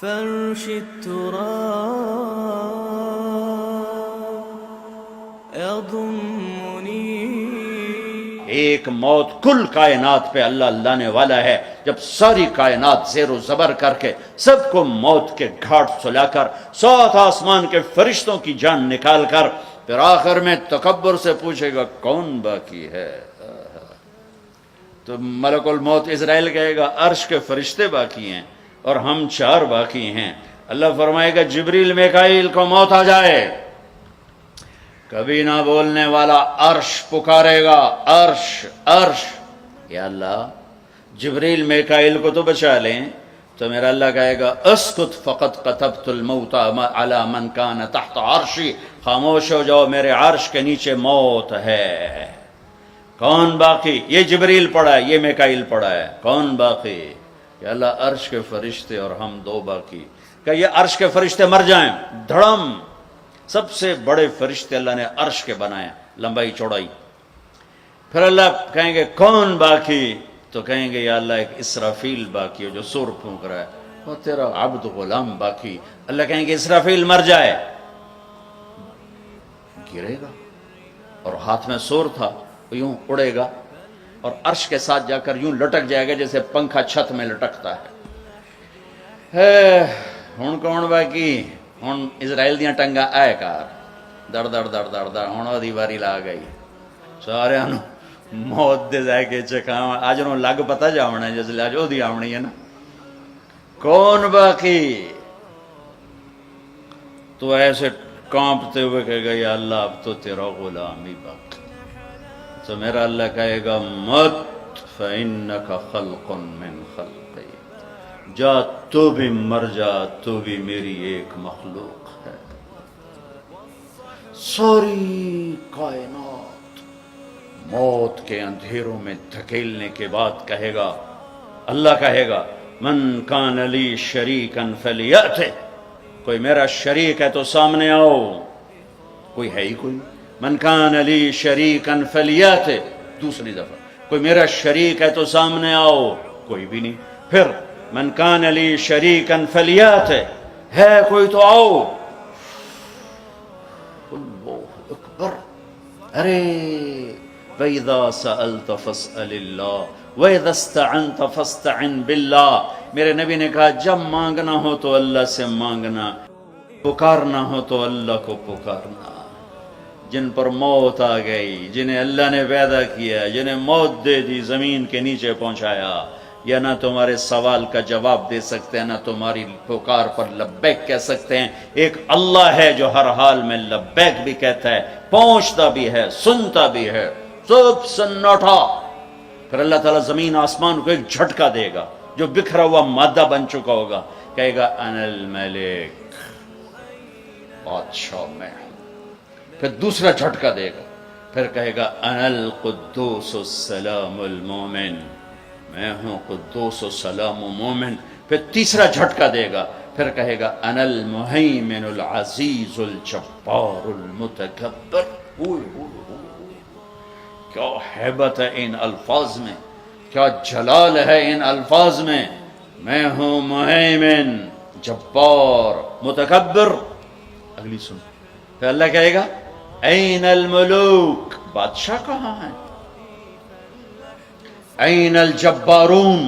فرش التراب يضمني. ایک موت کل کائنات پہ اللہ لانے والا ہے، جب ساری کائنات زیر و زبر کر کے سب کو موت کے گھاٹ سلا کر 7 آسمان کے فرشتوں کی جان نکال کر پھر آخر میں تکبر سے پوچھے گا کون باقی ہے، تو ملک الموت اسرائیل کہے گا عرش کے فرشتے باقی ہیں اور ہم 4 باقی ہیں. اللہ فرمائے گا جبریل میکائیل کو موت آ جائے. کبھی نہ بولنے والا عرش پکارے گا، عرش عرش. یا اللہ جبریل میکائیل کو تو بچا لیں، تو میرا اللہ کہے گا اسکت فقط کتبت الموت علی من کان تحت عرشی. خاموش ہو جاؤ، میرے عرش کے نیچے موت ہے. کون باقی؟ یہ جبریل پڑا ہے، یہ میکائیل پڑا ہے. کون باقی؟ یا اللہ عرش کے فرشتے اور ہم 2 باقی. کہ یہ عرش کے فرشتے مر جائیں، دھڑم سب سے بڑے فرشتے اللہ نے عرش کے بنائے، لمبائی چوڑائی. پھر اللہ کہیں گے کون باقی؟ تو کہیں گے یا اللہ ایک اسرافیل باقی ہے جو سور پھونک رہا ہے، اور تیرا عبد غلام باقی. اللہ کہیں گے اسرافیل مر جائے، گرے گا اور ہاتھ میں سور تھا، یوں اڑے گا اور عرش کے ساتھ جا کر یوں لٹک جائے گا جیسے پنکھا چھت میں لٹکتا ہے. ہن کون باقی؟ ہن اسرائیل دیاں ٹنگاں آئے کار دڑ دڑ دڑ دڑ دڑ. ہن دی واری لا گئی، سارے موت دے ذائقے چکھاواں. اج نوں لگ پتہ جاونا ہے جس اج دی آونی ہے نا. کون باقی؟ تو ایسے کانپتے ہوئے کہے گا یا اللہ اب تو تیرا غلام ہی باقی. تو میرا اللہ کہے گا مت فإنک خلق من خلقی، جا تو بھی مر جا، تو بھی میری ایک مخلوق ہے. ساری کائنات موت کے اندھیروں میں دھکیلنے کے بعد کہے گا، اللہ کہے گا من کان لی شریکا فلیأتہ. کوئی میرا شریک ہے تو سامنے آؤ. کوئی ہے ہی کوئی. من کان لی شریکا فلیأتہ. دوسری دفعہ کوئی میرا شریک ہے تو سامنے آؤ، کوئی بھی نہیں. پھر من کان لی شریکا فلیأتہ، ہے کوئی تو آؤ. اللہ اکبر. ارے وَإِذَا سَأَلْتَ فَاسْأَلِ اللَّهِ وَإِذَا اسْتَعَنْتَ فَاسْتَعِنْ بِاللَّهِ. میرے نبی نے کہا جب مانگنا ہو تو اللہ سے مانگنا، پکارنا ہو تو اللہ کو پکارنا. جن پر موت آ گئی، جنہیں اللہ نے پیدا کیا، جنہیں موت دے دی، زمین کے نیچے پہنچایا، یا نہ تمہارے سوال کا جواب دے سکتے ہیں، نہ تمہاری پکار پر لبیک کہہ سکتے ہیں. ایک اللہ ہے جو ہر حال میں لبیک بھی کہتا ہے، پہنچتا بھی ہے، سنتا بھی ہے، سب سناٹا. پھر اللہ تعالیٰ زمین آسمان کو ایک جھٹکا دے گا جو بکھرا ہوا مادہ بن چکا ہوگا. کہے گا انا الملک، بادشاہ میں. پھر دوسرا جھٹکا دے گا، پھر کہے گا انا القدوس السلام المومن، میں ہوں قدوس و سلام و مومن. پھر تیسرا جھٹکا دے گا، پھر کہے گا انا المہیمن العزیز الجبار المتکبر. کیا ہیبت ہے ان الفاظ میں، کیا جلال ہے ان الفاظ میں. میں ہوں مہیمن، جبار، متکبر. اگلی سن. پھر اللہ کہے گا این الملوک، بادشاہ کہاں ہیں؟ این الجبارون،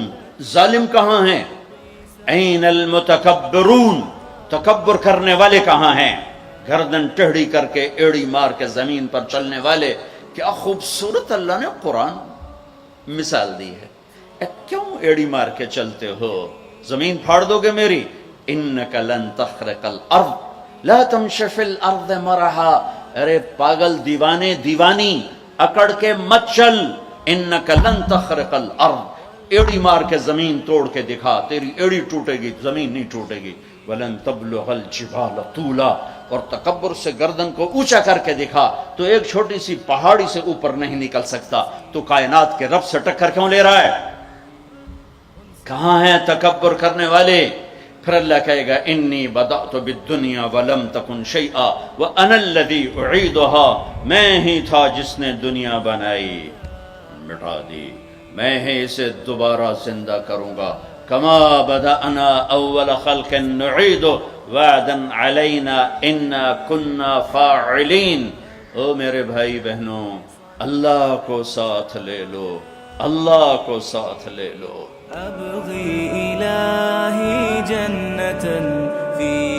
ظالم کہاں ہیں؟ این المتکبرون، تکبر کرنے والے کہاں ہیں؟ گردن ٹیڑھی کر کے ایڑی مار کے زمین پر چلنے والے. کیا خوبصورت اللہ نے قرآن مثال دی ہے. کیوں ایڑی مار کے چلتے ہو؟ زمین پھاڑ دو گے میری. انک لن تخرق الارض لا تمشی فی الارض مرحا. ارے پاگل دیوانے دیوانی، اکڑ کے مت چل. انک لن تخرق الارض، ایڑی مار کے زمین توڑ کے دکھا، تیری ایڑی ٹوٹے گی، زمین نہیں ٹوٹے گی. ولن تبلغ الجبال طولا، اور تکبر سے گردن کو اونچا کر کے دکھا تو ایک چھوٹی سی پہاڑی سے اوپر نہیں نکل سکتا. تو کائنات کے رب سے ٹکر کیوں لے رہا ہے؟ کہاں ہیں تکبر کرنے والے؟ پھر اللہ کہے گا انی بدأت بالدنیا ولم تکن شیئا وانا الذی اعیدها. میں ہی تھا جس نے دنیا بنائی، مٹا دی، میں ہی اسے دوبارہ زندہ کروں گا. كما بدأنا أول خلق نعيد وعدا علينا إنا كنا فاعلين. او میرے بھائی بہنوں، اللہ کو ساتھ لے لو، اللہ کو ساتھ لے لو. أبغي إلهي جنة في